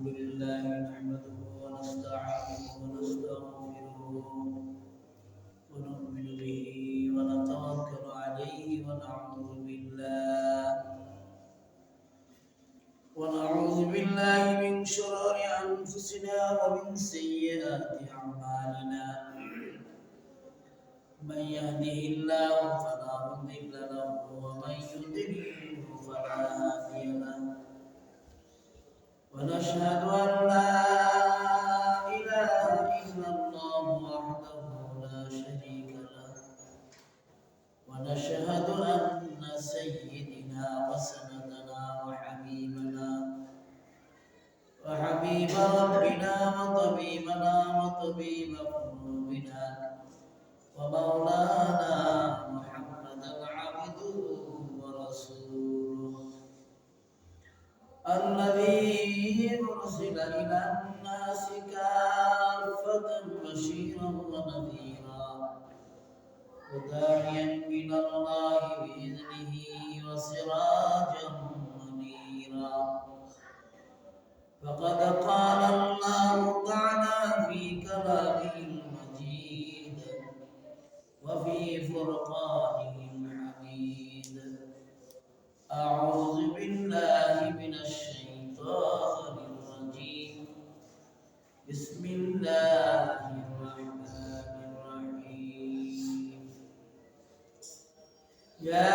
لله نحمده ونستعينه ونستغفره ونؤمن به ونتوكل عليه ونعوذ بالله من شرور أنفسنا ومن سيئات أعمالنا من يهده الله فلا مضل له ومن يضلل فلا هادي له ونشهد أن لا إله إلا الله وحده لا شريك له ونشهد أن سيدنا وسندنا وحبيب ربنا وطبيب قلوبنا ومولانا محمدا عبده ورسوله الذي أرسل إلى الناس كافة بشيرا ونذيرا وداعيا إلى الله بإذنه وسراجا منيرا فقد قال الله تعالى في كلامه المجيد وفي فرقانه الحميد أعوذ بالله من الشيطان الرجيم بسم الله الرحمن الرحيم يا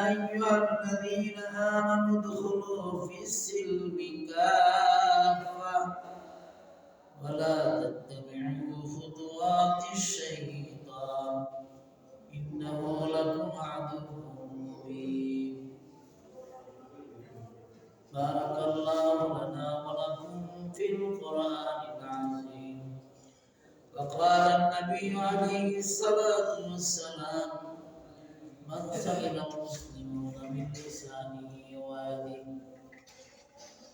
أيها الذين آمنوا ادخلوا في السلم كافة ولا تتبعوا خطوات الشيطان إنه لكم عدو مبين بارك الله لنا ولكم في القرآن العظيم وقال النبي عليه الصلاة والسلام من سلم المسلمون من لسانه ويده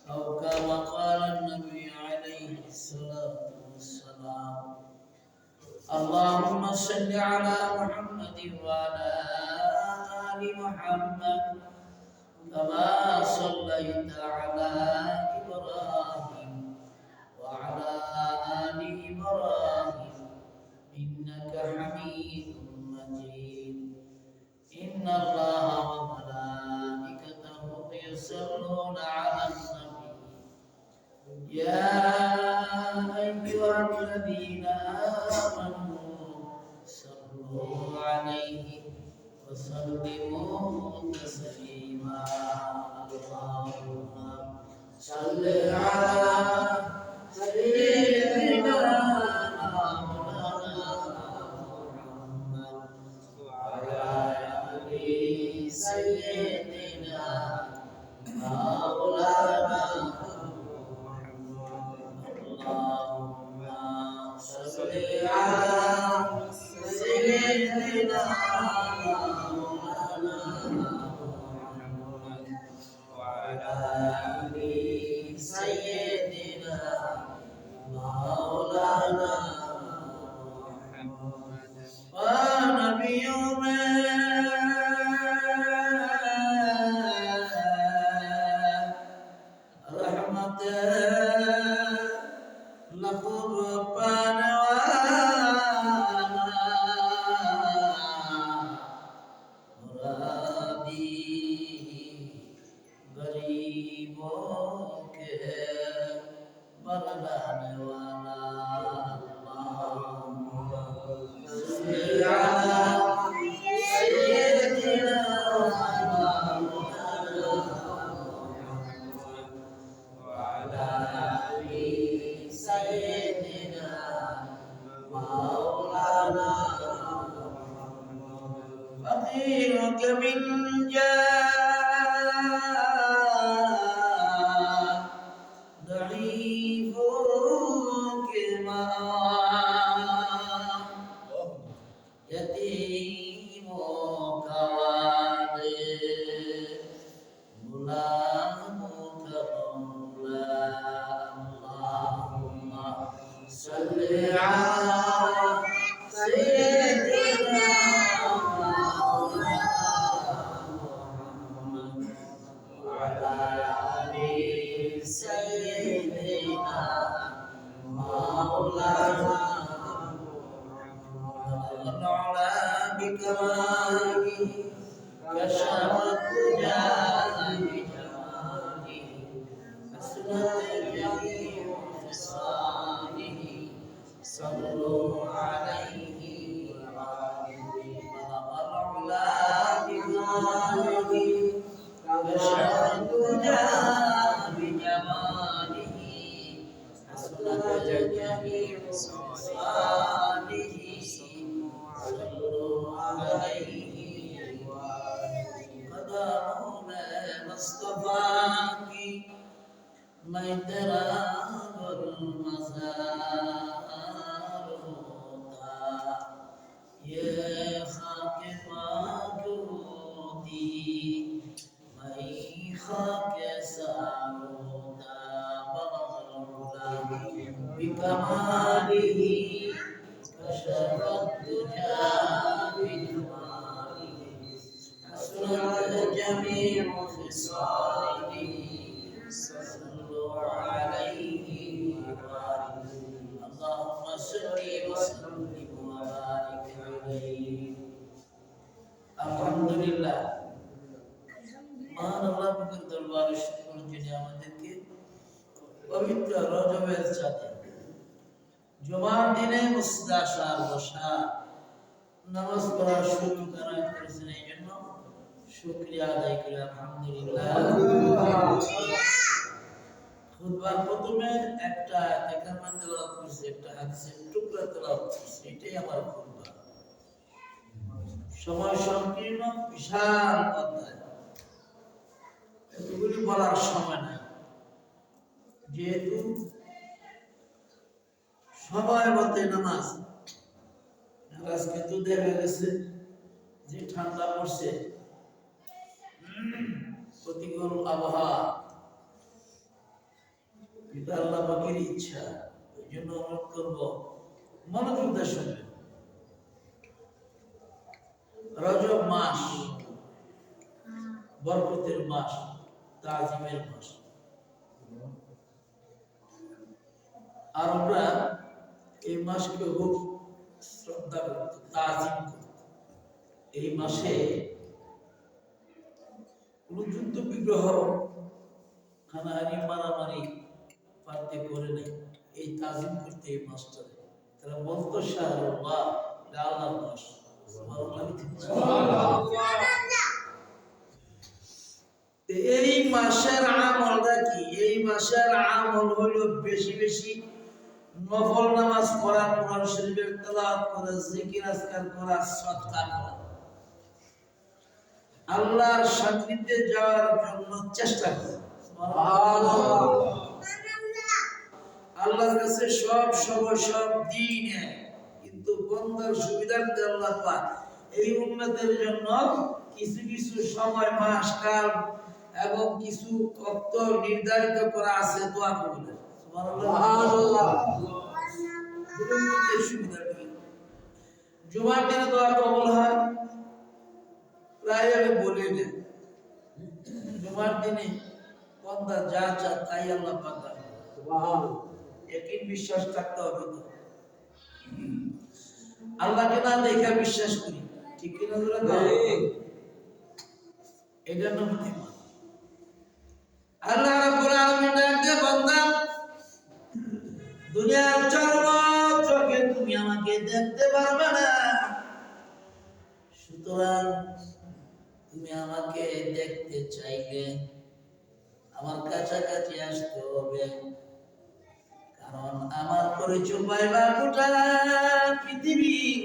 أو كما قال النبي عليه الصلاة والسلام اللهم صل على محمد وعلى آل محمد كما صليت على إبراهيم وعلى آل إبراهيم إنك حميد مجيد إن الله وملائكته يصلون على النبي يا أيها الذين آمنوا صلوا عليه وسلموا تسليما اللهم صل على سيدنا محمد وعلى آل سيدنا مولانا اللهم صل على سيدنا وعلى آل سيدنا مولانا محمد ونبي رحمة لكم ربنا गरीबों के बदलाने वाला अल्लाहुम्मा सल्ली अला सय्यिदिना वअला आलि सय्यिदिना मौलाना फकीरुक बिन यतीमों का वादे गुलामों का मौला अल्लाहुम्मा सल्ली अला सय्यिदिना मुहम्मद वअला आलि सय्यिदिना मैं तेरा गुलमजार होता ये खाके पाक होती मैं खाके सार होता बगल बिकमालिही कशफत दुजा बिजमालिही हसनत जमीउ खिसालिही सल्लल्लाहु अलैहि अल्लाहुम्मा सल्ली व सल्लिम व बारिक अलैहि। আলহামদুলিল্লাহ, মহান আল্লাহ পাকের দরবারে শুকর যিনি আমাদেরকে পবিত্র রজবের চাঁদে জুমার দিনে মসজিদে আসার বসা নামাজ পড়ার সুযোগ আদায় করেছেন, এই জন্য শুকরিয়া আদায় করি আলহামদুলিল্লাহ। খুতবার প্রথমে একটা কালেমা তেলাওয়াত করছি, একটা হাদিসের টুকরা তেলাওয়াত করছি, এটাই আমার খুতবা। সময় সংকীর্ণ, বিশাল অধ্যায়, এতগুলি বলার সময় নাই, যেহেতু সময় মতে নামাজ। আজকে তো দেখা গেছে যে ঠান্ডা পড়ছে, প্রতিকূল আবহাওয়া, এটা আল্লাহ পাকের ইচ্ছা। ওই জন্য অনুরোধ করবো মনোযোগ দিয়ে শুনবেন। রজব মাস বরকতের মাস, তাজিমের মাস, আর আমরা এই মাসকে খুব শ্রদ্ধা করত, তাজিম করত। এই মাসে কোন যুদ্ধ বিগ্রহ, হানাহানি, মারামারি পারতে করে নেই, এই তাজিম করতে এই মাসটারে তারা বলতো শাহরুল্লাহ, আল্লাহর মাস। এই মাসের আমলটা কি? এই মাসের আমল হলো বেশি বেশি নফল নামাজ পড়া, কোরআন শরীফের তেলাওয়াত করা, জিকির আজকার করা, সাদকা করা, আল্লাহর সান্নিধ্যে যাওয়ার জন্য চেষ্টা করা। আল্লাহর কাছে সব সময় সব দিন, কিন্তু বন্দার সুবিধার্থে আল্লাহ পাক এই উম্মতের জন্য কিছু কিছু সময়, মাস, কাল এবং কিছু অর্থ নির্ধারিত করা আছে দোয়া কবুলের। সুবহানাল্লাহ। সুবিধা কি? জুমার দিনে দোয়া কবুল হয়, প্রায় আমি বলি না, জুমার দিনে বন্দা যা চা তাই আল্লাহ পাক দেন। সুবহানাল্লাহ। একই বিশ্বাস থাকতে হবে তো, আল্লাহকে না দেখা বিশ্বাস করি, ঠিক কি না? এটা নবী আল্লাহ রাব্বুল আলামিন ডাকতে, বান্দা দুনিয়ার চর্ম চোখে তুমি আমাকে দেখতে পারবে না, সুতরাং তুমি আমাকে দেখতে চাইলে আমার কাছাকাছি আসতে হবে, কারণ আমার পরিচয় পাইবা গোটা পৃথিবীর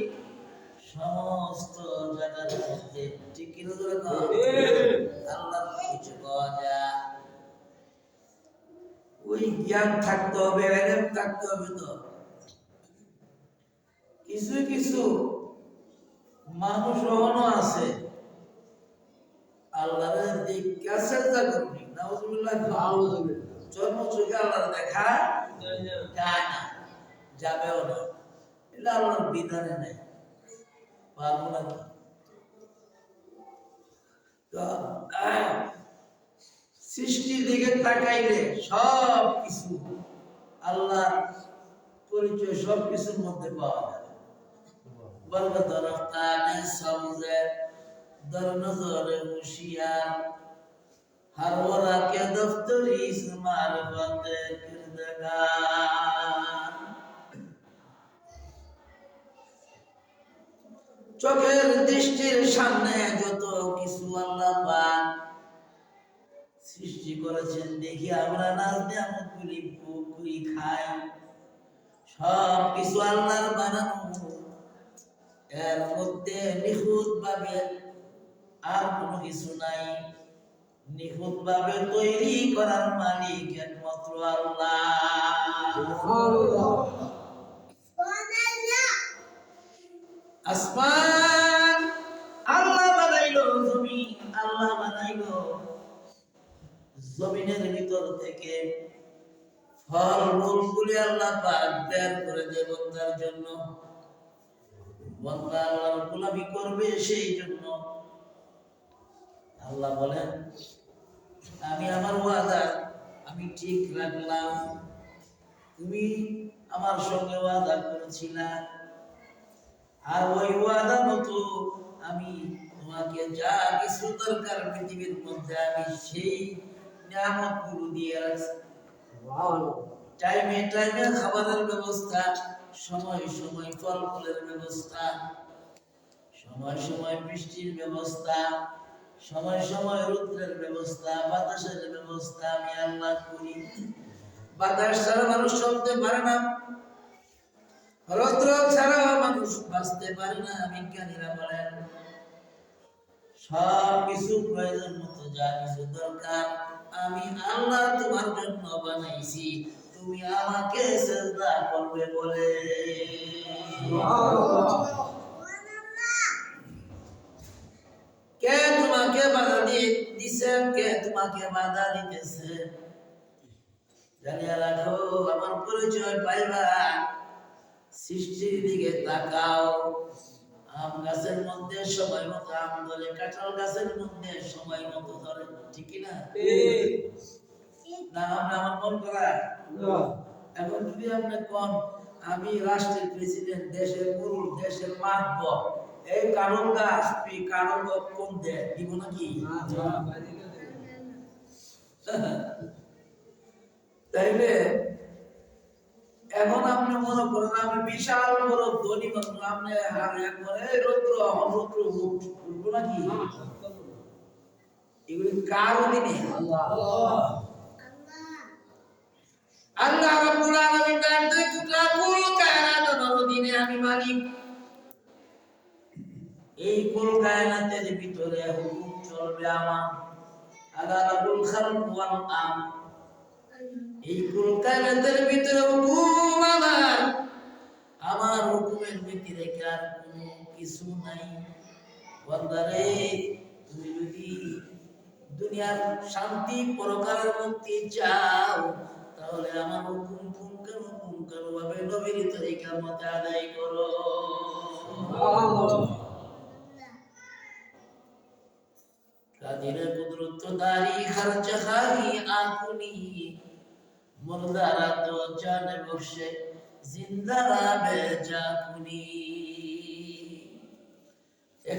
সমস্ত জায়গার মধ্যে, ঠিক কি না? আল্লাহর পরিচয় পাওয়া যায়, ওই জ্ঞান থাকতে হবে, এলেম থাকতে হবে। তো কিছু কিছু মানুষ এখনো আছে আল্লাহর দেখা চেষ্টা করুনি, নাউজুবিল্লাহ, চর্ম চোখে আল্লাহর দেখা যায় না, যাবেও না, এটা আল্লাহর বিধানে নাই, পারবো না। সৃষ্টির দিকে তাকাইলে সব কিছু আল্লাহর পরিচয় সব কিছুর মধ্যে পাওয়া যায়। বলবে দরফতানে সমঝে দর নজরে হুশিয়ার हर वरा के दफ्तरी से मारिफत किरदगार। চোখের দৃষ্টির সামনে যত কিছু আল্লাহ পাক সৃষ্টি করেছেন, দেখি আমরা নাজ নিয়ামতগুলি ভোগ করি, খাই, সব কিছু আল্লাহর বানানো। এর মধ্যে নিখুঁত ভাবে আর কোনো কিছু নাই। নিখুঁত ভাবে তৈরি করার মালিক একমাত্র আল্লাহ। আসমান আল্লাহ বানাইলো, জমিন আল্লাহ বানাইলো। জমিনের ভিতর থেকে ফল মূলগুলি আল্লাহ পাক বের করে দেয় বান্দার জন্য। বান্দা আল্লাহর গোলামি করবে, সেই জন্য আল্লাহ বলেন আমি আমার ওয়াদা আমি ঠিক রাখলাম। তুমি আমার সঙ্গে ওয়াদা করেছিলা, আর ওই ওয়াদা মতো আমি তোমাকে যা কিছু দরকার পৃথিবীর মধ্যে আমি সেই নিয়ামতগুলো দিয়ে রাখছি। টাইমে টাইমে খাবারের ব্যবস্থা, সময় সময় ফল ফুলের ব্যবস্থা, সময় সময় বৃষ্টির ব্যবস্থা, সময় সময় রৌদ্রের ব্যবস্থা, বাতাসের ব্যবস্থা আমি আল্লাহ করি। বাতাস ছাড়া মানুষ চলতে পারে না, রৌদ্র ছাড়া মানুষ বাঁচতে পারে না। বিজ্ঞানীরা বলেন সব কিছু প্রয়োজন মতো যা কিছু দরকার আমি আল্লাহ তোমার জন্য বানাইছি, তুমি আমাকে সিজদা করবে বলে। কে তোমাকে বাধা দিছে? কে তোমাকে বাধা দিতেছে? জানিয়ে রাখো, আমার পরিচয় পাইবা সৃষ্টির দিকে তাকাও। আম গাছের মধ্যে সময় মতো আম ধরে, কাঁঠাল গাছের মধ্যে সময় মতো ধরে, ঠিক না? না আমরা আমার মন করা। এখন যদি আপনি কোন আমি রাষ্ট্রের প্রেসিডেন্ট, দেশের গুরু, দেশের মাতবর, এই কারণ গাছ তুই কারণ কোন দে দিব নাকি? তাইলে এখন আপনি মনে করেন আমি বিশাল বড় ধনী মানুষ, আপনি একবারে রৌদ্র রৌদ্র উঠবো নাকি? এগুলি কার অধীনে? আল্লাহ রাব্বুল আলামিন ডাকতে কুল কায়নাতের অধীনে আমি মালিক। এই কুল কায়নাতের ভিতরে হুকুম চলবে আমার। আলা রাব্বুল খালক ওয়াল আম, এই কুল কায়নাতের ভিতরে হুকুম আমার। আমার হুকুমের ভিতরে আর কোনো কিছু নাই। বান্দারে তুমি যদি দুনিয়ার শান্তি পরকালের মুক্তি চাও, তাহলে আমার হুকুম পুঙ্খানু ভাবে নবীর তরিকার মতে আদায় করো। কাদিরে কুদরত দারি খরচ খাহি আকুনি, মুর্দারা তো জানে বসে জিন্দারা বেজা কুনি।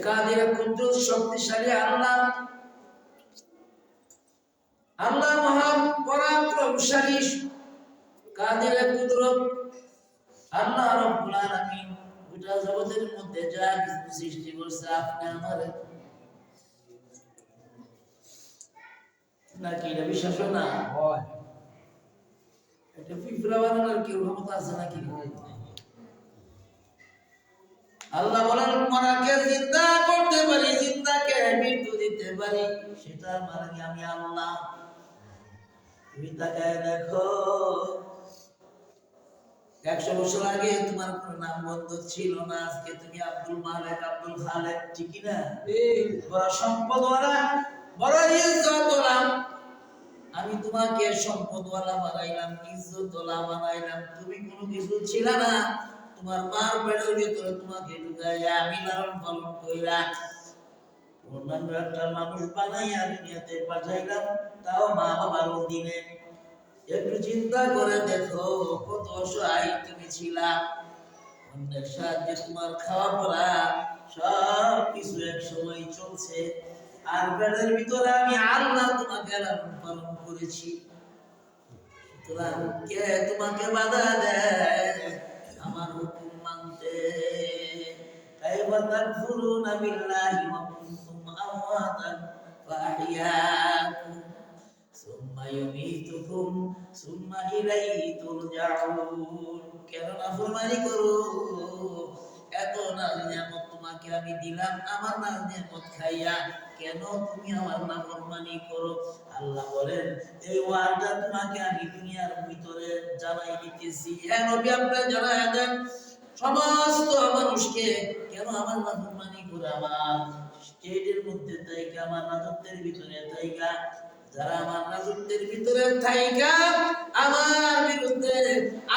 কাদিরে কুদরত শক্তিশালী আল্লাহ, আল্লাহ মহা পরাক্রমশালী। কাদিরে কুদরত আল্লাহ রাব্বুল আলামিন গোটা জগতের মধ্যে যা কিছু সৃষ্টি করছে আপনি আমারে নাকি এটা বিশ্বাস না হয়? এটা পিঁপড়া বানানোর কি ক্ষমতা আছে নাকি? আল্লাহ বলেন মরাকে জিন্দা করতে পারি, জিন্দাকে মৃত্যু দিতে পারি, সেটা মানে আমি আল্লাহ। তুমি তাকায় দেখো, 100 বছর আগে তোমার কোনো নাম বন্ধ ছিল না, আজকে তুমি আব্দুল মালিক, আব্দুল খালেক, ঠিক না? বড় সম্পদওয়ালা, বড় ইজ্জতওয়ালা। আমি তোমাকে সম্পদওয়ালা বানাইলাম, ইজ্জতওয়ালা বানাইলাম। তুমি কোনো কিছু ছিল না, তোমার মার পেটের ভিতরে তোমাকে ঢুকাইয়া আমি লালন পালন কইরা অন্যান্য একটা মানুষ বানাইয়া দুনিয়াতে পাঠাইলাম, তাও মা বাবার অধীনে। একটু চিন্তা করে দেখো কত অসহায় তুমি ছিলা। অন্যের সাহায্যে তোমার খাওয়া পড়া সব কিছু এক সময় চলছে, আর পেটের ভিতরে আমি আল্লাহ তোমাকে লালন পালন করেছি। সুতরাং কে তোমাকে বাধা দেয় আমার হুকুম মানতে? কাইফা তাকফুরুনা বিল্লাহি ওয়া কুনতুম আমওয়াতান ফাআহইয়াকুম সুম্মা ইউমীতুকুম সুম্মা ইলাইহি তুরজাউন। কেন নাফরমানি করো? এত না নিয়ামত তোমাকে আমি দিলাম আমার নিয়ামত খাইয়া, কেন তুমি আমার নাফরমানি করো? আল্লাহ বলেন এই ওয়াদা তোমাকে আমি দুনিয়ার ভিতরে জানাই দিতেছি। হ্যাঁ নবী আপনি জানাই দেন সমস্ত মানুষকে, কেন আমার নাফরমানি করে আমার স্টেজের মধ্যে থাইকা আমার রাজত্বের ভিতরে থাইকা, যারা আমার রাজত্বের ভিতরে থাইকা আমার বিরুদ্ধে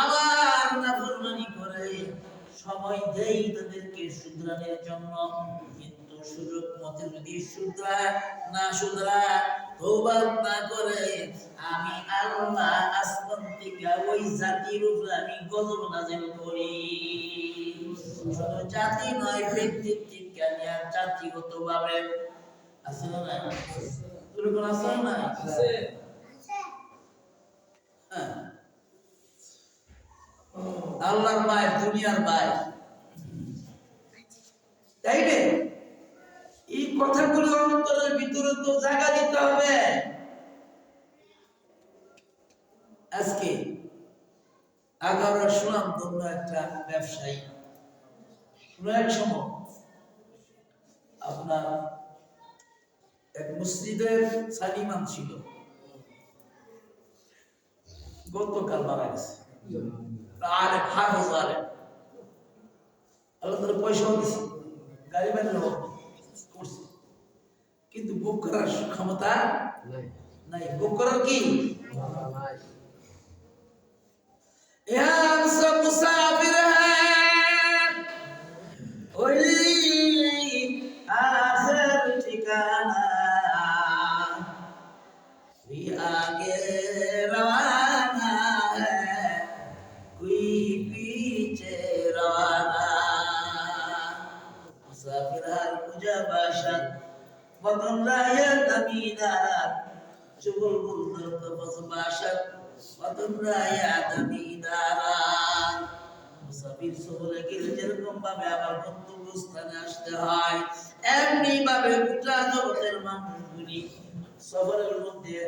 আমার নাফরমানি করে, সময় দেই তাদেরকে শুধরানোর জন্য, কিন্তু সুযোগ মতে যদি শুধরা তওবা না করে, আমি আল্লাহ আসমান থেকে ওই জাতির উপরে আমি গজব নাযিল করি। শুধু জাতি নয়, ব্যক্তিত্ব জ্ঞান জাতিগত ভাবে আছে না? এরকম আছে না? আছে। আল্লাহর মায়ের দুনিয়ার ভাই, তাই না? এই কথাগুলো অন্তরের ভিতরে তো জায়গা দিতে হবে। আজকে 11 সুনাম ধন্য একটা ব্যবসায়ী, এক সময় আপনার এক মসজিদের সালিমান ছিল, গতকাল মারা গেছে। আরে হাফেজ আলেম, আল্লাহ তাআলা পয়সাও দিছে, গাড়ি বাড়ি করছে, কিন্তু বুক করার ক্ষমতা নাই। বুক করার কি सब मुसाफिर हैं वही आखिर ठिकाना, कोई आगे रवाना है कोई पीछे रवाना, मुसाफिर हर कुजा बाशद वतन राया दमीदार, चुगल बुलदर कफस बाशद वतन राया दमीदार। মুসাফির সফরে গেলে যেরকম ভাবে আবার গন্তব্যস্থানে আসতে হয়, এমনি ভাবে গোটা জগতের মানুষগুলি সফরের মধ্যে,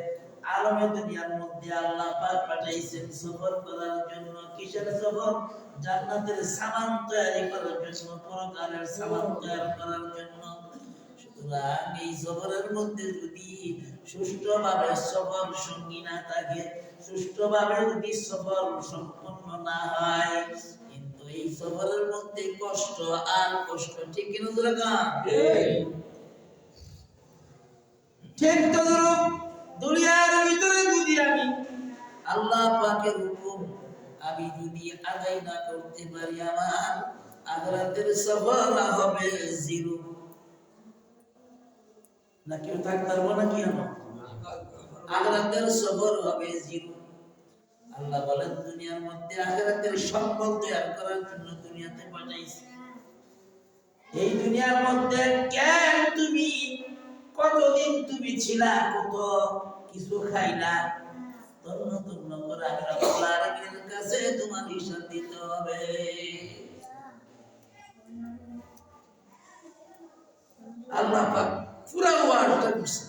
আলমে দুনিয়ার মধ্যে আল্লাহ পাক পাঠাইছেন সফর করার জন্য। কিসের সফর? জান্নাতের সামান তৈরি করার জন্য, পরকালের সামান তৈরি করার জন্য। সুতরাং এই সফরের মধ্যে যদি সুষ্ঠুভাবে সফর সঙ্গী না থাকে, সুষ্ঠুভাবে যদি সফর সম্পন্ন না হয়, কিন্তু এই সফরের মধ্যে কষ্ট আর কষ্ট, ঠিক কিনা দুর্গা? ঠিক তো দুনিয়ার ভিতরে যদি আমি আল্লাহ পাকের হুকুম আমি যদি আদায় না করতে পারি, আমার আখিরাতের সফর হবে জিরো। না কেউ থাকতে পারবো না, কি আমার আখিরাতের সফর হবে জিরো। আল্লাহ বলেন দুনিয়ার মধ্যে আখিরাতের সম্পদ তৈরি করার জন্য দুনিয়াতে পাঠাইছি। এই দুনিয়ার মধ্যে কেন তুমি কতদিন তুমি ছিলা, কত কিছু খাইলা, তন্ন তন্ন করে আমি রব্বুল আলামিনের কাছে তোমার হিসাব দিতে হবে। আল্লাহ পাক পুরা ওয়ার্ডটা করছে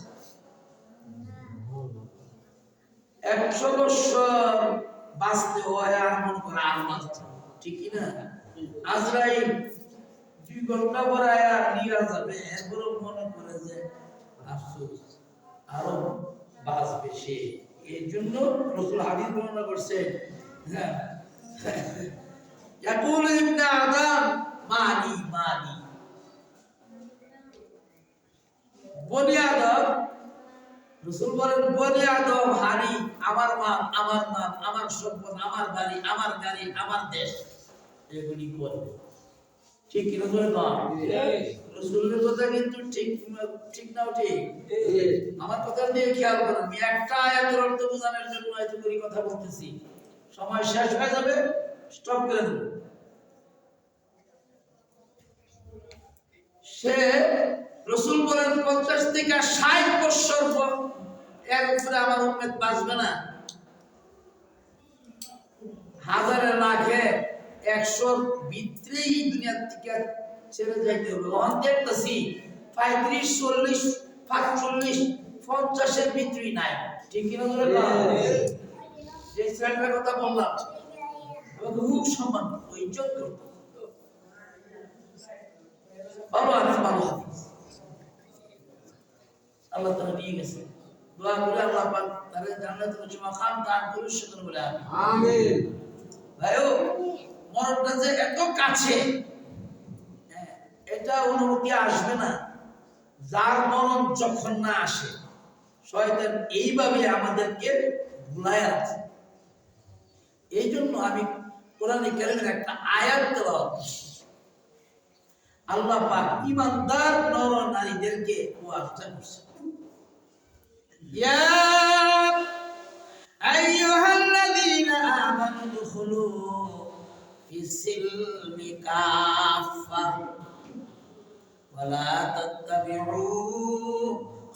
100 বছর বাঁচতে হয়, আর মনে করে আর বাঁচতে, ঠিক না? আজরাইল 2 ঘন্টা পরে আর নিয়ে যাবে, এরপর মনে করে যে আফসোস আরো বাঁচবে সে। এই জন্য রাসূল হাদিস বর্ণনা করছেন, হ্যাঁ, ইয়াকুল ইবনে আদম মালি মালি, বনি আদম, রাসূল বলেন বনি আদম হারি, আমার মান আমার মান আমার সম্পদ আমার বাড়ি আমার গাড়ি আমার দেশ এগুলি করবে, ঠিক কি না? রাসূলের কথা কিন্তু ঠিক ঠিক নাও ঠিক, আমার কথা দিয়ে খেয়াল করুন। আমি একটা আয়াতের অর্থ বোঝানোর জন্য এত করে কথা বলতেছি, সময় শেষ হয়ে যাবে, স্টপ করে দেব। সে রাসূল বলেন 50 থেকে 60 বছর পর এর উপরে আমার উম্মত বাঁচবে না। হাজারে লাখে 100 ভিতরেই দুনিয়া থেকে ছেড়ে যাইতে হবে। ওখান দেখতেছি 35, 40, 45, 50 এর ভিতরেই নাই, ঠিক কিনা? যে ছেলেটার কথা বললাম খুব সম্মান, ইজ্জত করত, ভালো হাদিস, ভালো হাদিস আল্লাহ তাআলা নিয়ে গেছে। দোয়া করে আল্লাহ পাক তারে জান্নাতুল মাকাম দান করুন, শুকর বলে আমিন। ভাইও মরণটা যে এত কাছে, এটা অনুমতি আসবে না যার মরণ যখন না আসে। শয়তান এইভাবে আমাদেরকে ভুলায় রাখে। এই জন্য আমি কোরআনে কারীমের একটা আয়াত তেলাওয়াত করছি। আল্লাহ পাক ঈমানদার নর নারীদেরকে ওয়াদা করছে, ইয়া আইয়ুহাল্লাযীনা আমানু দুখুলু ফিস-সিলমি কাফা ওয়া লা তাত্তাবিউ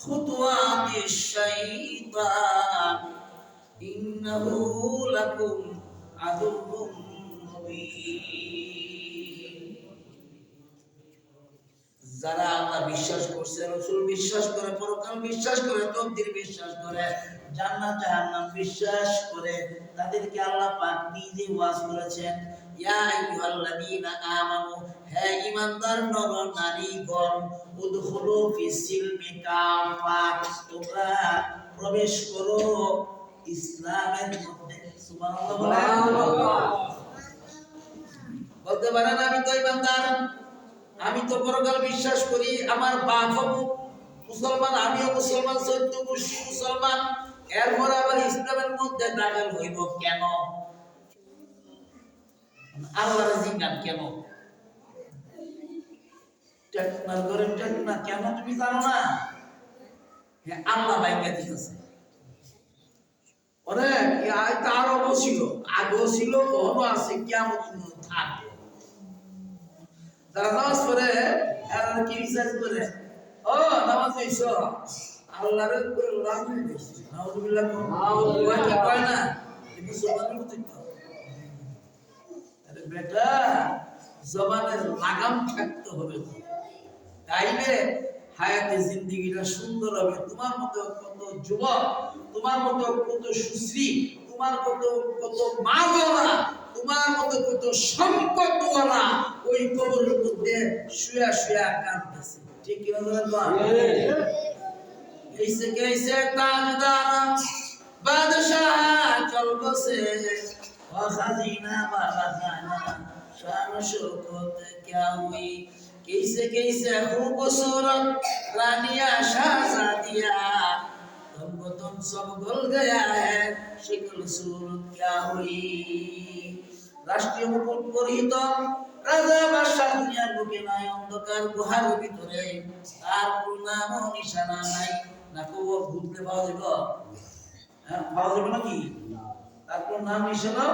খুতুওয়াতিশ শাইতান ইন্নাহু লাকুম আদুউম মুবিন। যারা আল্লাহ বিশ্বাস করছে, রাসূল বিশ্বাস করে, পরকাল বিশ্বাস করে, তকদীর বিশ্বাস করে, জান্নাত জাহান্নাম বিশ্বাস করে, তাদেরকে আল্লাহ পাক নিজে ওয়াজ করেছেন, ইয়া আইয়ুহাল্লাযীনা আমানু, হে ঈমানদার নর নারীগণ, উদখুলু ফিস-সিলমি কাফা, তোমরা প্রবেশ করো ইসলামের মধ্যে। সুবহানাল্লাহ। বলতে পারেন আমি তো ঈমানদার, আমি তো পরকাল বিশ্বাস করি, আমার বাপ মুসলমান, আমিও মুসলমান, 14 গোষ্ঠী মুসলমান, এরপর আবার ইসলামের মধ্যে দাখিল হইব কেন? আল্লাহর জিজ্ঞাসা কেন? টেকনার করে টেকনা কেন তুমি জানো না? হ্যাঁ, আল্লাহ বাইকা দিতেছে। ওরে তার অবশ্য ছিল, আগেও ছিল, কখনো আছে, কিয়ামত পর্যন্ত থাকবে। যারা নামাজ পড়ে আর কি রিসার্চ করে, ও নামাজ হইছো আল্লাহর রাজি হইছে, নাউজুবিল্লাহ, কি কয় না কিন্তু জবানের মতো তো। আরে বেটা, জবানের লাগাম থাকতে হবে, তাইলে হায়াতে জিন্দেগিটা সুন্দর হবে। তোমার মতো কত যুবক, তোমার মতো কত সুশ্রী, তোমার কত কত মাওলানা, তোমার মতো কত সম্পদওয়ালা ওই কবরের মধ্যে শুয়া শুয়া কাঁদতেছে। ঠিক কি না বলেন? এইসে কেসে তাজদার বাদশাহ চল বসে, ও খাজিনা বাবা খানা শান শৌকত क्या हुई, कैसे कैसे खूबसूरत रानिया शहजादिया, तुमको तुम सब भूल गया है, शिकल सूरत क्या हुई। রাষ্ট্রীয় মুকুট পরিহিত রাজা বাদশাহ দুনিয়ার বুকে নাই, অন্ধকার গুহার ভিতরে, তার কোনো নাম নিশানা নাই। না কবর ঘুরতে পাওয়া যাবে? হ্যাঁ, পাওয়া যাবে নাকি? তার কোনো নাম নিশানা,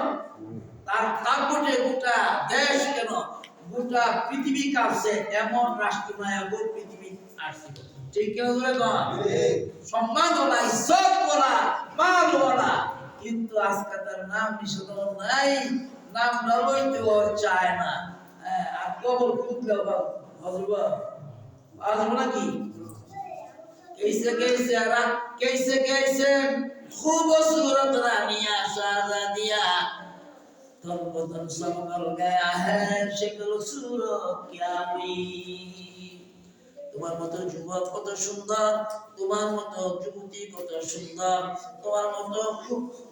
তার তাপটে গোটা দেশ কেন গোটা পৃথিবী কাঁপছে, এমন রাষ্ট্রনায়ক পৃথিবী আসছিল। ঠিক কেন ধরে সম্মান বলা, ইজ্জত বলা, মাল বলা, কিন্তু আজকে তার নাম নিষেধ নাই, নাম লইতে ওর চায় না। আর কবর খুঁজলে আসবো নাকি? कैसे कैसे कैसे कैसे खूबसूरत रानिया शहजादिया, तुमको तुम सब भूल गया है, शिकल सूरत क्या हुई। তোমার মতো যুবক কত সুন্দর, তোমার মতো যুবতী কত সুন্দর, তোমার মতো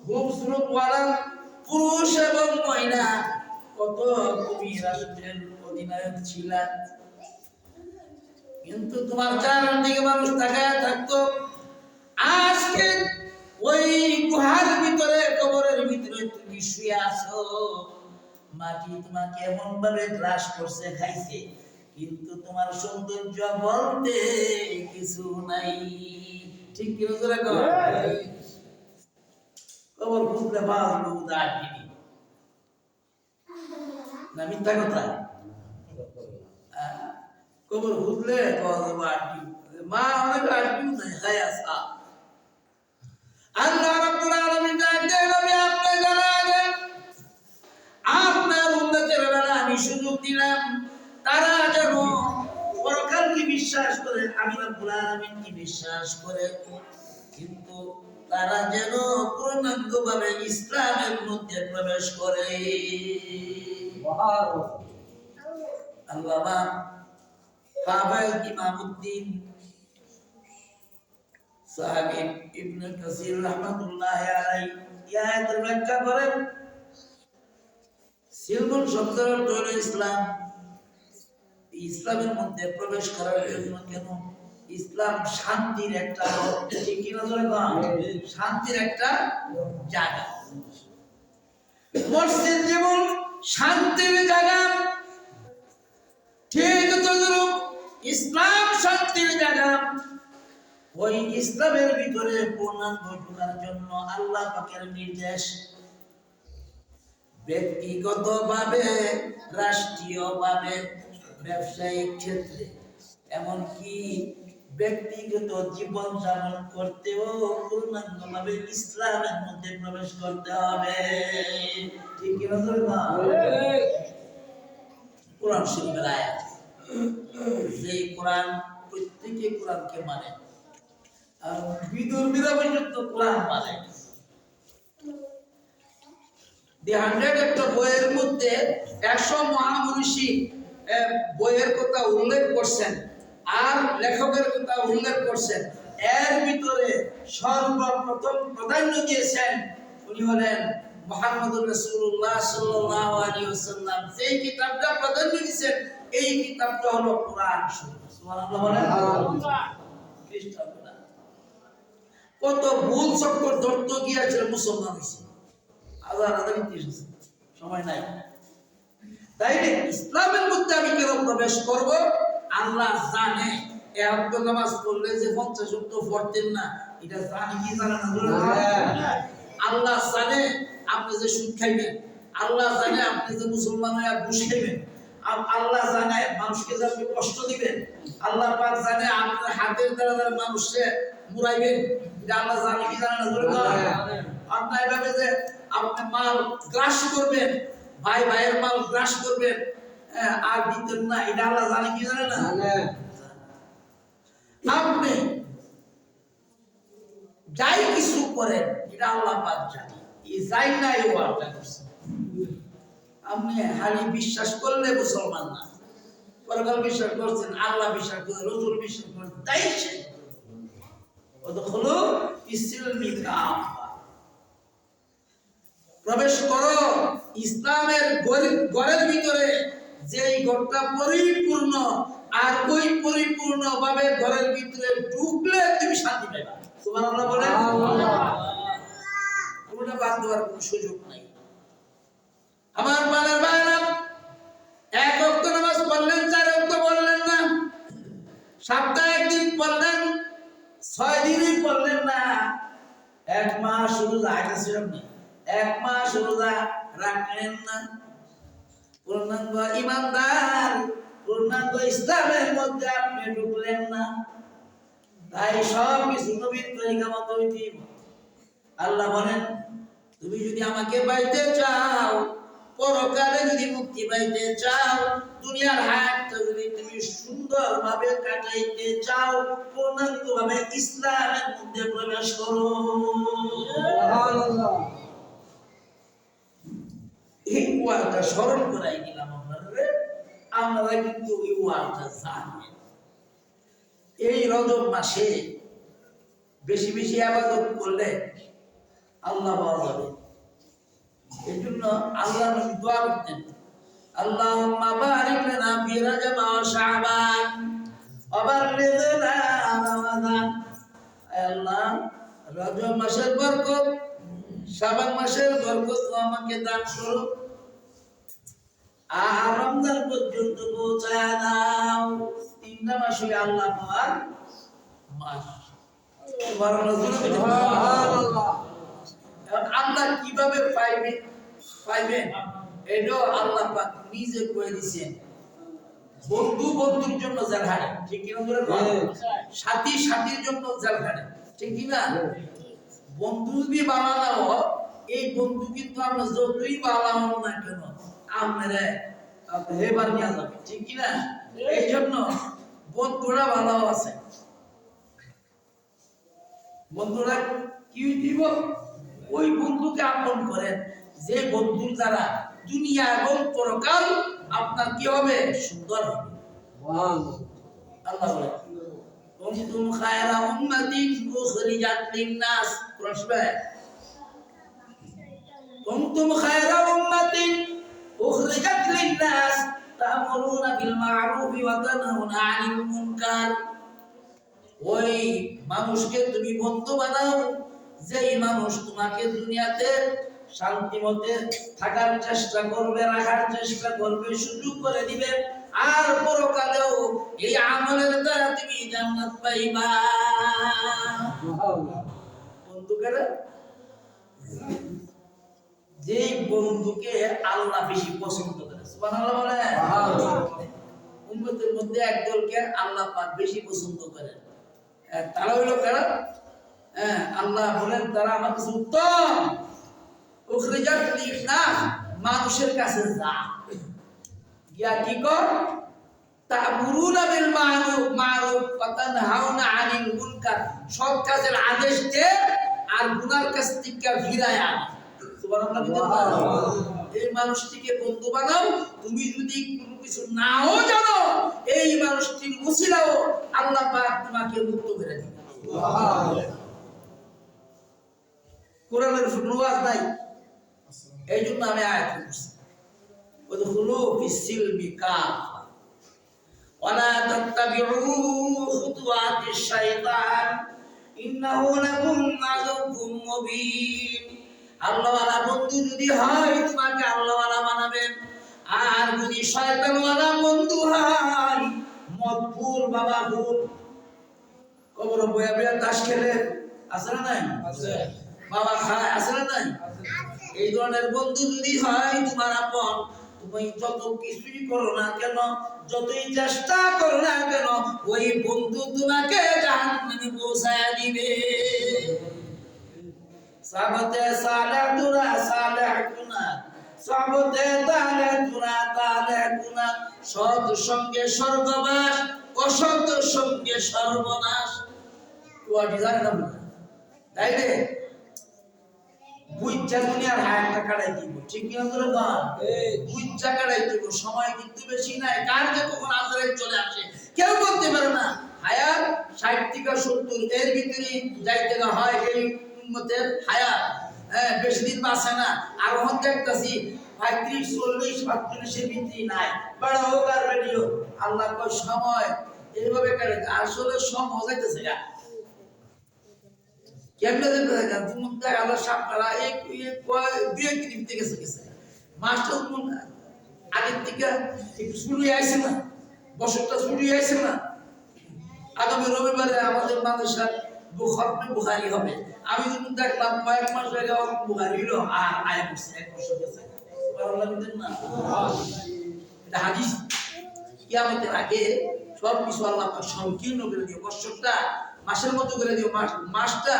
খুবসুরত ওয়ালা পুরুষ এবং মহিলা কত, তুমি রাষ্ট্রের অধিনায়ক ছিলা, কিন্তু তোমার চারদিকে মানুষ তাকায় থাকতো। আজকে ওই গুহার ভিতরে, কবরের ভিতরে তুমি শুয়ে আছো, মাটি তোমাকে এমন ভাবে গ্রাস করছে, খাইছে, কিন্তু তোমার সৌন্দর্য বলতে কিছু নাই। ঠিক কি বলে কবর খুঁজলে পাওয়া যাবে না, মিথ্যা কথা? কবর খুঁজলে পাওয়া যাবে আটটি, মা অনেক আটটিও নাই, খাই আসা। আল্লাহ রাব্বুল আলামিন ডাকতে নবী আপনি জানালেন, আপনার উম্মতের বেলা আমি সুযোগ দিলাম, তারা যেন পরকালকে বিশ্বাস করে, আমি রাব্বুল আলামিনকে বিশ্বাস করে, কিন্তু তারা যেন পূর্ণাঙ্গভাবে ইসলামের মধ্যে প্রবেশ করে। আল্লাহ হাফেজ ইমামউদ্দিন সাহেব ইবনে কাসির রাহমাতুল্লাহ আলাইহি আয়াতের ব্যাখ্যা করেন সিলমুন শব্দের অর্থ হলো ইসলাম। ইসলামের মধ্যে প্রবেশ করার জন্য কেন? ইসলাম শান্তির একটা শান্তির একটা জায়গা। মসজিদ যেমন শান্তির জায়গা, ঠিক তদ্রূপ ইসলাম শান্তির জায়গা। ওই ইসলামের ভিতরে পূর্ণাঙ্গ ঢোকার জন্য আল্লাহ পাকের নির্দেশ ব্যক্তিগতভাবে, রাষ্ট্রীয়ভাবে, ব্যবসায়িক ক্ষেত্রে, এমনকি ব্যক্তিগত জীবন যাপন করতেও পূর্ণাঙ্গভাবে ইসলামের মধ্যে প্রবেশ করতে হবে। ঠিক কি না? কোরআন শরীফের আয়াত, যে কোরআন প্রত্যেকে কোরআনকে মানে, আর বিদুর্মীরা পর্যন্ত কোরআন মানে। দি 100 একটা বইয়ের মধ্যে 100 মহামনীষী বইয়ের কথা উল্লেখ করছেন আর লেখকের কথা উল্লেখ করছেন। এর ভিতরে সর্বপ্রথম প্রাধান্য দিয়েছেন উনি হলেন মুহাম্মদুর রাসূলুল্লাহ সাল্লাল্লাহু আলাইহি ওয়াসাল্লাম। সেই কিতাবটা প্রাধান্য দিয়েছেন, এই কিতাবটা হলো কোরআন শরীফ। সুবহানাল্লাহ বলেন। খ্রিস্টান কোরআন কত ভুল চক্কর ধরতে গিয়েছিল, মুসলমান হয়েছে হাজার হাজার ইতিহাস, সময় নাই। তাই ইসলামের মধ্যে আমি কেন প্রবেশ করব? আল্লাহ জানে এ আব্দুল নামাজ পড়লে যে 50 ওয়াক্ত পড়তেন না, এটা জানি কি জানে না? আল্লাহ জানে আপনি যে সুদ খাইবেন, আল্লাহ জানে আপনি যে মুসলমান হয়ে ঘুষ খাইবেন, আল্লাহ জানে মানুষকে যে আপনি কষ্ট দিবেন, আল্লাহ পাক জানে আপনার হাতের দ্বারা মানুষকে মুরাইবেন, এটা আল্লাহ জানে কি জানে না? আপনার এভাবে যে আপনি মাল গ্রাস করবেন, ভাই ভাইয়ের মাল গ্রাস করবেন আর দিতেন না, এটা আল্লাহ জানে কি জানে না? আপনি যাই কিছু করেন এটা আল্লাহ পাক জানে। এই যাই না এই ওয়ার্ডটা করছে। আপনি হালি বিশ্বাস করলে মুসলমান না, পরকাল বিশ্বাস করছেন, আল্লাহ বিশ্বাস করেন, রাসূল বিশ্বাস করেন, তাই সে ওদখুলু ফিস-সিলমি কাফা, প্রবেশ করো ইসলামের ঘরের ভিতরে। যেই ঘরটা পরিপূর্ণ, আর ওই পরিপূর্ণ ভাবে ঘরের ভিতরে ঢুকলে তুমি শান্তি পাবে। সুবহানাল্লাহ বলেন। কোনটা বাদ দেওয়ার কোনো সুযোগ নাই। আমার বাবার ভাইরা, এক ওয়াক্ত নামাজ পড়লেন, 4 ওয়াক্ত পড়লেন না, সপ্তাহে একদিন পড়লেন, 6 দিনই পড়লেন না, 1 মাস রোজা রাখছেন না, 1 মাস রোজা রাখলেন না, পূর্ণাঙ্গ ইমানদার, পূর্ণাঙ্গ ইসলামের মধ্যে আপনি ঢুকলেন না। তাই সব কিছু নবীর তরিকা মতো হইতে। আল্লাহ বলেন, তুমি যদি আমাকে পাইতে চাও, পরকালে যদি মুক্তি পাইতে চাও, দুনিয়ার হায়াতটা যদি তুমি সুন্দরভাবে কাটাইতে চাও, পূর্ণাঙ্গভাবে ইসলামের মধ্যে প্রবেশ করো। সুবহানাল্লাহ। এই ওয়ার্ডটা স্মরণ করাই দিলাম আপনাদের। আমরা কিন্তু এই ওয়ার্ডটা জানি। এই রজব মাসে বেশি বেশি ইবাদত করলে আল্লাহ পাওয়া যাবে। এই জন্য আল্লাহ নবী দোয়া করতেন, আল্লাহুম্মা বারিক লানা ফি রাজাব ওয়া শাবান ওয়া বাল্লিগনা রমাদান। আল্লাহ, রজব মাসের বরকত, শাবান মাসের বরকত আমাকে দান করো, আর রমজান পর্যন্ত পৌঁছায় দাও। 3টা মাস হই আল্লাহ পাওয়ার মাস। সুবহানাল্লাহ। আল্লাহ কিভাবে পাইবেন এটাও আল্লাহ পাক নিজে কয়ে দিয়েছেন। বন্ধু বন্ধুর জন্য জাল হারে, ঠিক কি না? সাথী সাথীর জন্য জাল হারে, ঠিক কি না? বন্ধু যদি বানানো, এই বন্ধু কিন্তু আমরা যতই বানাবো না কেন আমরা হেবার নিয়ে যাবে, ঠিক কি না? এই জন্য বন্ধুরা ভালো আছে। বন্ধুরা কি দিব? ওই বন্ধুকে আপন করেন যে বন্ধুর দ্বারা দুনিয়া এবং পরকাল আপনার কি হবে? সুন্দর হবে। আল্লাহ বলে কুনতুম খায়রা উম্মাতিন উখরিজাত লিন-নাস। প্রশ্ন, কুনতুম খায়রা উম্মাতিন উখরিজাত লিন-নাস তা'মুরুনা বিল মা'রুফি ওয়া তানহাউনা 'আনিল মুনকার। ওই মানুষকে তুমি বন্ধু বানাও যেই মানুষ তোমাকে দুনিয়াতে শান্তিমতে থাকার চেষ্টা করবে, রাখার চেষ্টা করবে, সুযোগ করে দিবে, আর পরকালেও এই আমলের দ্বারা তুমি জান্নাত পাইবা। বন্ধুকে যে বন্ধুকে আল্লাহ বেশি পছন্দ করে, সুবহানাল্লাহ বলে। উম্মতের মধ্যে একদলকে আল্লাহ পাক বেশি পছন্দ করেন, তারা হইল কারা? আল্লাহ বলেন তারা আমার কাছে উত্তম। উখরিজাত লিন-নাস, মানুষের কাছে যা গিয়া কি কর? তা'মুরুনা বিল মা'রুফ ওয়া তানহাউনা 'আনিল মুনকার, সৎ কাজের আদেশ দে আর গুনার কাছ থেকে ফিরায় আন। সুবহানাল্লাহ। এই মানুষটিকে বন্ধু বানাও। তুমি যদি কোনো কিছু নাও জানো, এই মানুষটির ওসিলাও আল্লাহ পাক তোমাকে মুক্ত করে দিবেন। সুবহানাল্লাহ। কোরআনের অনুবাদ নাই, এই জন্য আমি আয়াত পড়ছি, উদখুলু ফিস-সিলমি কাফা ওয়া লা তাত্তাবিউ খুতুওয়াতিশ শাইতান ইন্নাহু লাকুম আদুউম মুবিন। আল্লাহওয়ালা বন্ধু যদি হয় তোমাকে আল্লাহওয়ালা বানাবেন, আর যদি শয়তানওয়ালা বন্ধু হয়, মদপুর বাবা ভুল কবর বয়া বয়া তাস খেলে আছে না নাই? আছে। বাবা খায় আছে না নাই? এই ধরনের বন্ধু যদি হয় তোমার আপন, তুমি যত কিছুই করো না কেন, যতই চেষ্টা করো না কেন, ওই বন্ধু তোমাকে জাহান্নামে পৌঁছায় দিবে। সাবতে সালাতুনা সালাতুনা সাবতে তালাতুনা তালাতুনা, সৎ সঙ্গে স্বর্গবাস, অসৎ সঙ্গে সর্বনাশ। ওয়াটি জানেন না? তাই রে বুইচ্চা দুনিয়ার হায়াতটা কাটাই দিব, ঠিক কি না? ধরে গান বুইচ্চা কাটাই দিব, সময় কিন্তু বেশি নাই। কার যে কখন আজরাইল চলে আসে কেউ বলতে পারে না। হায়াত 60 থেকে 70 এর ভিতরে যাইতে হয় এই উম্মতের হায়াত। বেশি দিন বাঁচে না। আর হন দেখতাছি 35 40 47 এর ভিতরে নাই, বড় হোক আর বেরিও। আল্লাহ কয় সময় এইভাবে কাটে, আসলে সময় যাইতেছে গা। কেমনে দেখতে থাকা তুমি আল্লাহ সাপড়া এক দুই দিন থেকে গেছে মাস্টার আগের থেকে একটু শুরু আইছে না, বছরটা শুরু আইছে না। আগামী রবিবারে আমাদের মাদ্রাসার বুখারী হবে। আমি যখন দেখলাম কয়েক মাস আগে বুখারী হলো, আর আয় বছর 1 বছর গেছে। সুবহানাল্লাহ না? এটা হাদিস। কিয়ামতের আগে সব কিছু আল্লাহ পাক সংকীর্ণ করে দিও। বছরটা মাসের মতো করে দিও, মাসটা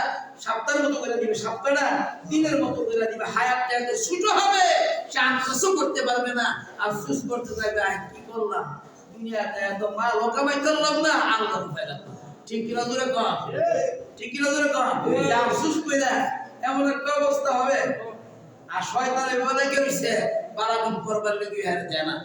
সপ্তাহের মতো করে দিবে, সপ্তাহটা দিনের মতো করে দিবে। হায়াতটা এত ছোট হবে সে আফসোস করতে পারবে না, আফসোস করতে থাকবে কি করলাম দুনিয়াতে, এত মাল কামাই করলাম না, আল্লাহ পাইলাম। ঠিক কিনা ধরে কম, ঠিক কিনা ধরে কম, আফসোস কইরা এমন একটা অবস্থা হবে। আর শয়তানে বলে কি হইছে বারাকাম করবার লাগি আর যায় না।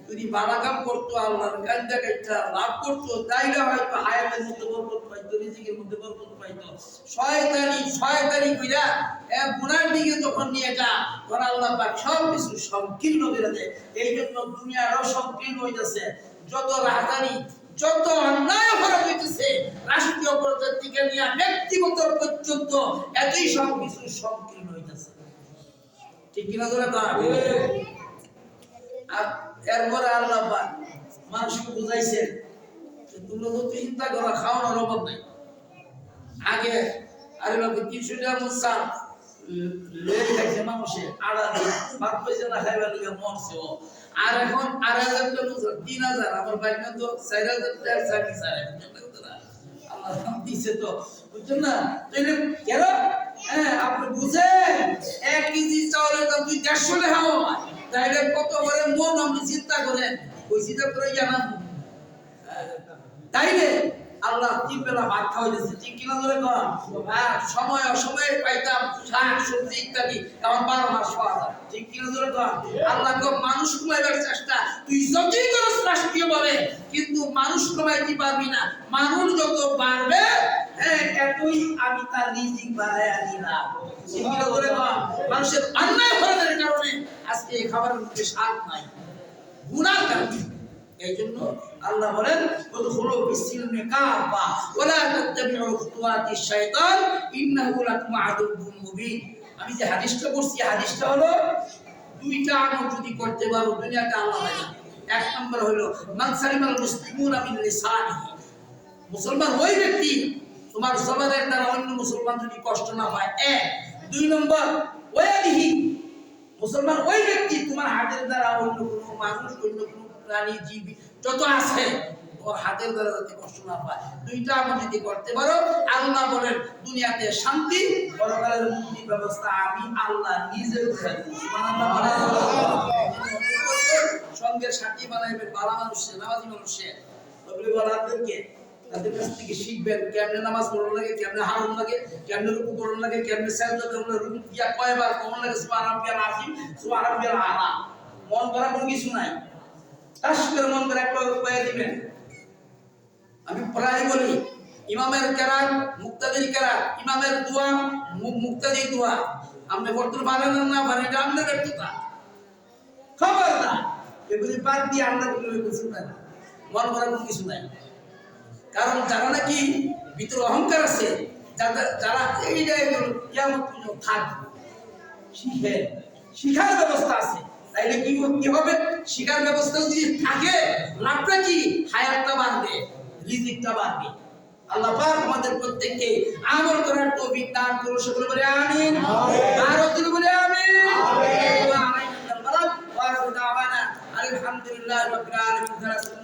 যদি বারাকাম করতো আল্লাহর কাছে কাইটা লাভ করতো, তাইলে হয়তো হায়াতের মধ্যে বরকত পাইতো, রিজিকের মধ্যে বরকত পাইতো। শয়তানি কইরা গুনার দিকে যখন নিয়ে যা, তখন আল্লাহ পাক সব কিছু সংকীর্ণ করে দেয়। এই জন্য দুনিয়ারও সংকীর্ণ হইতেছে। যত রাজধানী, যত অন্যায় করা হইতেছে, রাষ্ট্রীয় পর্যায় থেকে নিয়ে ব্যক্তিগত পর্যন্ত, এতই সব কিছু সংকীর্ণ হইতেছে। ঠিক কিনা ধরে আর এরপরে আল্লাহ পাক মানুষকে বুঝাইছেন তোমরা তো চিন্তা করো, খাওয়ানোর অভাব নাই। আগে আরে বাবা 300 টাকা মুসা লেই খাইছে মানুষে, আড়া দিয়ে ভাত পয়সা না খাইবার লিগে মরছে। আর এখন 8000 টাকা মুসা 3000, আমার বাইক তো 4000 টাকা সাকি সারে আল্লাহ দিছে তো, বুঝছেন না? তাইলে কেন আপনি বুঝেন 1 কেজি চাউলের দাম 150 টাকা হয়, তাইলে কত করে মন আপনি চিন্তা করেন, ওই চিন্তা করে জানান। তাইলে আল্লাহ 3 বেলা ভাত খাওয়াইতেছে, ঠিক কিনা ধরে কন? আর সময় অসময়ে পাইতাম শাক সবজি ইত্যাদি, এখন 12 মাস পাওয়া যায়, ঠিক কিনা ধরে কন? আল্লাহ কো মানুষ কমাইবার চেষ্টা তুই যতই করস রাষ্ট্রীয় ভাবে, কিন্তু মানুষ কমাইতে পারবি না। মানুষ যত বাড়বে এতই আমি তার রিজিক বাড়াইয়া দিলাম, ঠিক কিনা ধরে কন? মানুষের অন্যায় ফলের কারণে আজকে এই খাবারের মধ্যে স্বাদ নাই, গুনার কারণে। এই জন্য আল্লাহ বলেন উদখুলু ফিস-সিলমি কাফা ওয়া লা তাত্তাবিউ খুতুওয়াতিশ শাইতান ইন্নাহু লাকুম আদুউম মুবিন। আমি যে হাদিসটা পড়ছি, হাদিসটা হলো দুইটা আমল যদি করতে পারো দুনিয়াতে আল্লাহ পাবে। এক নম্বর হলো মান সালিমাল মুসলিমুনা মিন লিসানিহি, মুসলমান ওই ব্যক্তি তোমার জবানের দ্বারা অন্য মুসলমান যদি কষ্ট না পায়। এক। 2 নম্বর ওয়াদিহি, মুসলমান ওই ব্যক্তি তোমার হাতের দ্বারা অন্য কোনো মানুষ অন্য কোনো প্রাণী জীবী যত আছে ওর হাতের দ্বারা যাতে কষ্ট না পায়। দুইটা আমল যদি করতে পারো আল্লাহ বলেন দুনিয়াতে শান্তি, পরকালের মুক্তির ব্যবস্থা আমি আল্লাহ নিজে করে দেব। সঙ্গের সাথী বানাইবেন ভালো মানুষে, নামাজি মানুষে, তবে বলাদেরকে তাদের কাছ থেকে শিখবেন কেমনে নামাজ পড়ার লাগে, কেমনে হারুন লাগে, কেমনে রুকু করার লাগে, কেমনে সাজদা কেমনে রুকু দিয়া কয়বার কোন লাগে, সুবহানাল্লাহিল আযীম সুবহানাল্লাহিল আলা। মন করা কোনো কিছু নাই, তাস করে মন করে একটা কয়ে দিবেন। আমি প্রায় বলি ইমামের কেরাত, মুক্তাদির কেরাত, ইমামের দোয়া, মুক্তাদির দোয়া আপনি পড়তে পারেন না পারেন এটা আপনার ব্যর্থতা, খবরদার এগুলি বাদ দিয়ে আমরা কিছু না, মন করা কোনো কিছু নাই। কারণ যারা নাকি ভিতরে অহংকার আছে, যারা এই জায়গায় কিয়ামত পর্যন্ত থাকবে, শিখার ব্যবস্থা আছে, তাইলে কি হবে? শিখার ব্যবস্থা যদি থাকে লাভটা কি? হায়াতটা বাড়বে, রিজিকটা বাড়বে। আল্লাহ পাক আমাদের প্রত্যেককে আমল করার তৌফিক দান করুন, সকলে বলে আমিন। আর সকলে বলে আমিন। ওয়া আলাইকুম আসসালাম ওয়া রাহমাতুল্লাহি ওয়া বারাকাতুহু। আলহামদুলিল্লাহি রাব্বিল আলামিন।